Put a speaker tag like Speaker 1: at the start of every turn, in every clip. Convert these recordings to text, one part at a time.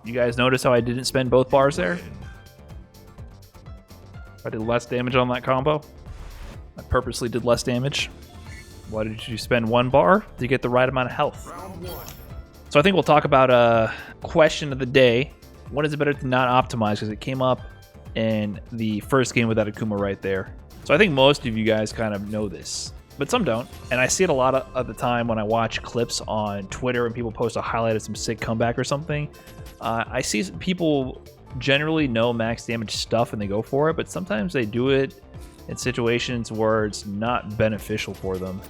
Speaker 1: You guys notice how I didn't spend both bars there? I did less damage on that combo. I purposely did less damage. Why did you spend 1 bar? To get the right amount of health. So I think we'll talk about a question of the day. When is it better to not optimize? Because it came up in the first game with that Akuma right there. So I think most of you guys kind of know this, but some don't. And I see it a lot of the time when I watch clips on Twitter and people post a highlight of some sick comeback or something. I see people generally know max damage stuff and they go for it, but sometimes they do it in situations where it's not beneficial for them.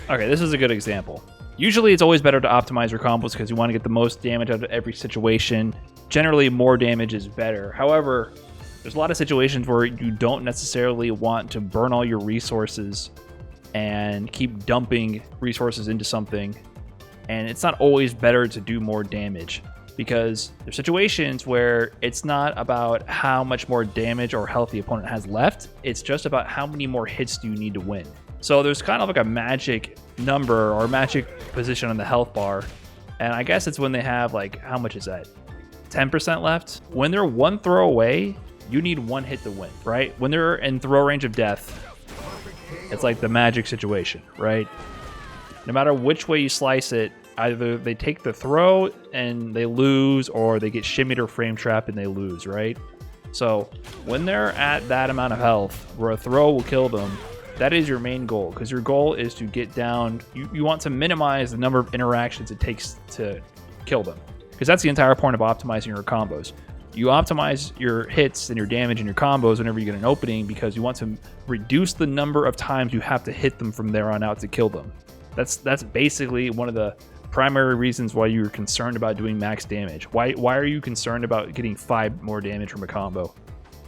Speaker 1: Okay, this is a good example. Usually it's always better to optimize your combos because you want to get the most damage out of every situation. Generally, more damage is better. However, there's a lot of situations where you don't necessarily want to burn all your resources and keep dumping resources into something. And it's not always better to do more damage because there's situations where it's not about how much more damage or health the opponent has left. It's just about how many more hits do you need to win. So there's kind of like a magic number or magic position on the health bar. And I guess it's when they have like, how much is that? 10% left. When they're 1 throw away, you need 1 hit to win, right? When they're in throw range of death, it's like the magic situation, right? No matter which way you slice it, either they take the throw and they lose, or they get shimmied or frame trapped and they lose, right? So when they're at that amount of health where a throw will kill them, that is your main goal, because your goal is to get down. You want to minimize the number of interactions it takes to kill them, because that's the entire point of optimizing your combos. You optimize your hits and your damage and your combos whenever you get an opening, because you want to reduce the number of times you have to hit them from there on out to kill them. That's basically one of the primary reasons why you're concerned about doing max damage. Why are you concerned about getting 5 more damage from a combo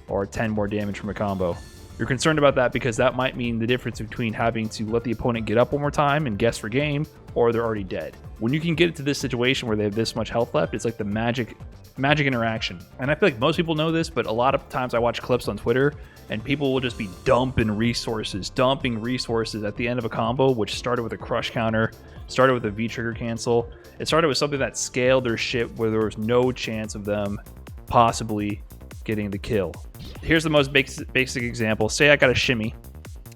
Speaker 1: or 10 more damage from a combo? You're concerned about that because that might mean the difference between having to let the opponent get up one more time and guess for game, or they're already dead. When you can get to this situation where they have this much health left, it's like the magic interaction. And I feel like most people know this, but a lot of times I watch clips on Twitter and people will just be dumping resources at the end of a combo, which started with a crush counter, started with a V-trigger cancel. It started with something that scaled their shit where there was no chance of them possibly getting the kill. Here's the most basic example. Say I got a shimmy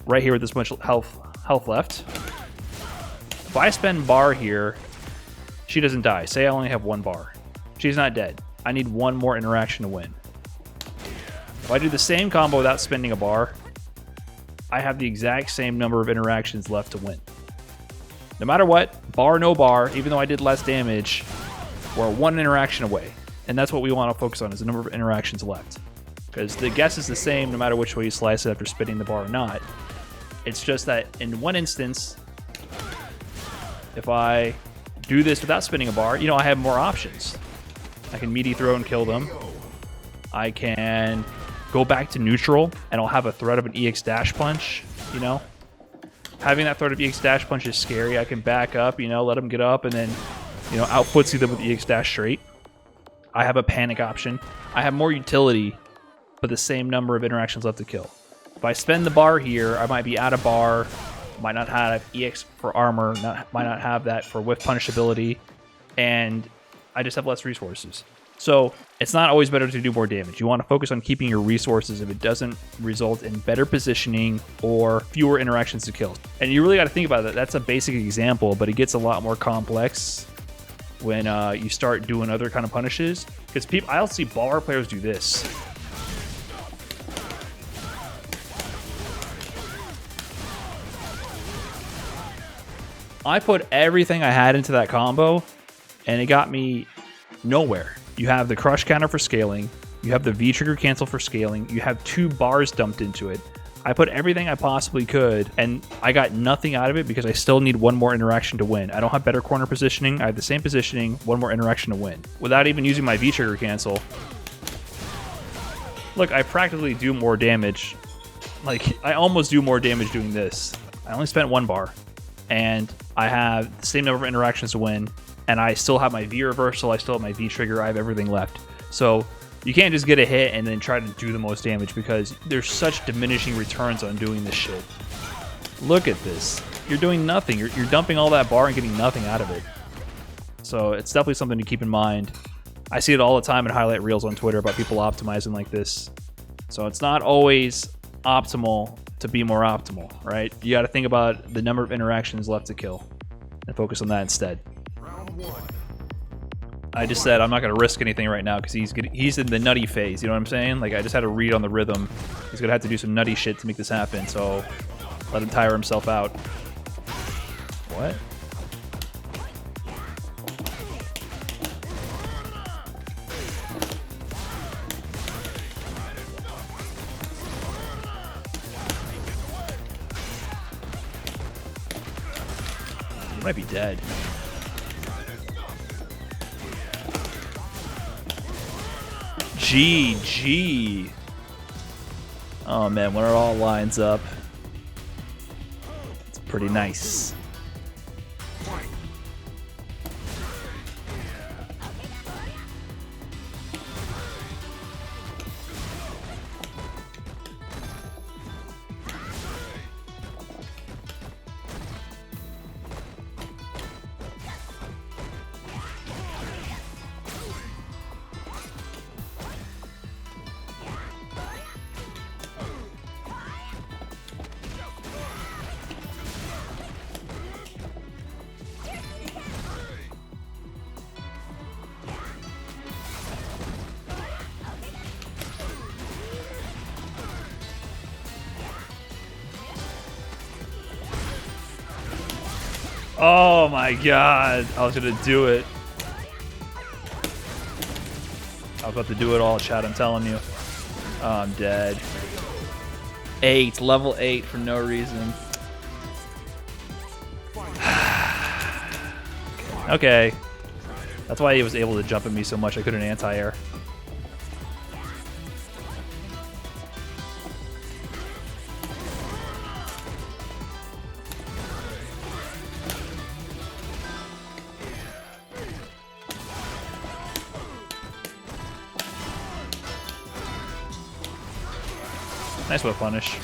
Speaker 1: right here with this much health left. If I spend bar here, she doesn't die. Say I only have 1 bar. She's not dead. I need 1 more interaction to win. If I do the same combo without spending a bar, I have the exact same number of interactions left to win. No matter what, bar, no bar, even though I did less damage, we're 1 interaction away. And that's what we want to focus on, is the number of interactions left. Because the guess is the same no matter which way you slice it after spinning the bar or not. It's just that in one instance, if I do this without spinning a bar, I have more options. I can meaty throw and kill them. I can go back to neutral and I'll have a threat of an EX dash punch, Having that threat of EX dash punch is scary. I can back up, let them get up and then, out footsie them with EX dash straight. I have a panic option. I have more utility, but the same number of interactions left to kill. If I spend the bar here, I might be out of bar, might not have EX for armor, might not have that for whiff punish ability, and I just have less resources. So it's not always better to do more damage. You want to focus on keeping your resources if it doesn't result in better positioning or fewer interactions to kill. And you really got to think about that. That's a basic example, but it gets a lot more complex when you start doing other kind of punishes. Because I'll see bar players do this. I put everything I had into that combo, and it got me nowhere. You have the crush counter for scaling, you have the V-trigger cancel for scaling, you have 2 bars dumped into it. I put everything I possibly could, and I got nothing out of it because I still need 1 more interaction to win. I don't have better corner positioning, I have the same positioning, 1 more interaction to win. Without even using my V-trigger cancel. Look, I practically do more damage. Like, I almost do more damage doing this. I only spent 1 bar. And I have the same number of interactions to win, and I still have my V reversal, I still have my V trigger, I have everything left. So you can't just get a hit and then try to do the most damage because there's such diminishing returns on doing this shit. Look at this. you're doing nothing. You're dumping all that bar and getting nothing out of it. So it's definitely something to keep in mind. I see it all the time in highlight reels on Twitter about people optimizing like this. So it's not always optimal to be more optimal, right? You got to think about the number of interactions left to kill and focus on that instead. I just said I'm not going to risk anything right now because he's in the nutty phase, you know what I'm saying? Like, I just had to read on the rhythm. He's going to have to do some nutty shit to make this happen, so let him tire himself out. What? He might be dead. GG. Oh man, when it all lines up, it's pretty nice. Oh my god, I was gonna do it. I was about to do it all, chat, I'm telling you. Oh, I'm dead. 8, level 8 for no reason. Okay. That's why he was able to jump at me so much I couldn't anti-air. Nice whip punish.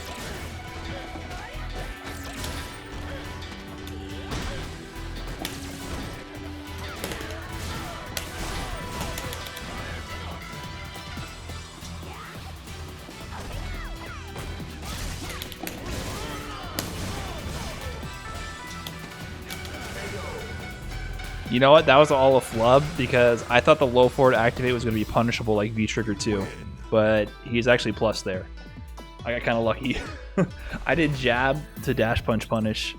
Speaker 1: You know what? That was all a flub because I thought the low forward activate was going to be punishable like V-Trigger 2, but he's actually plus there. I got kind of lucky. I did jab to dash punch punish.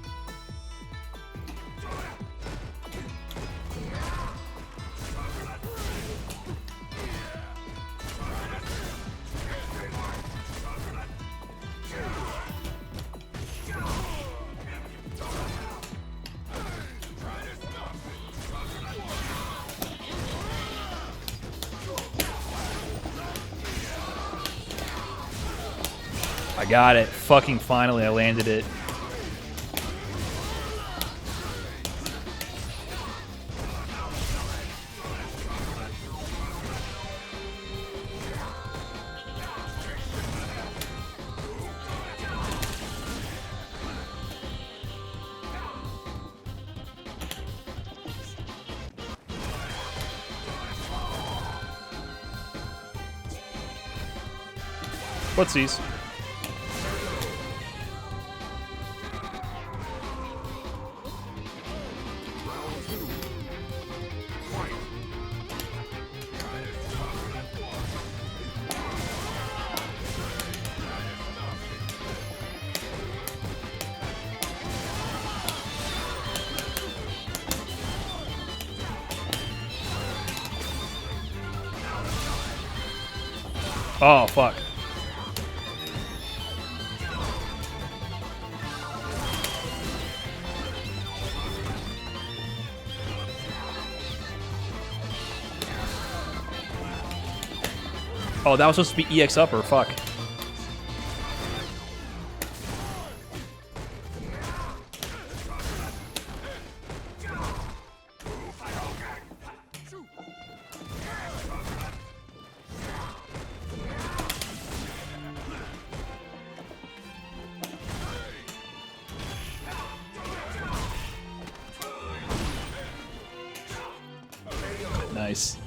Speaker 1: I got it. Fucking finally, I landed it. Whatsies. Oh, fuck. Oh, that was supposed to be EX upper. Fuck. Nice.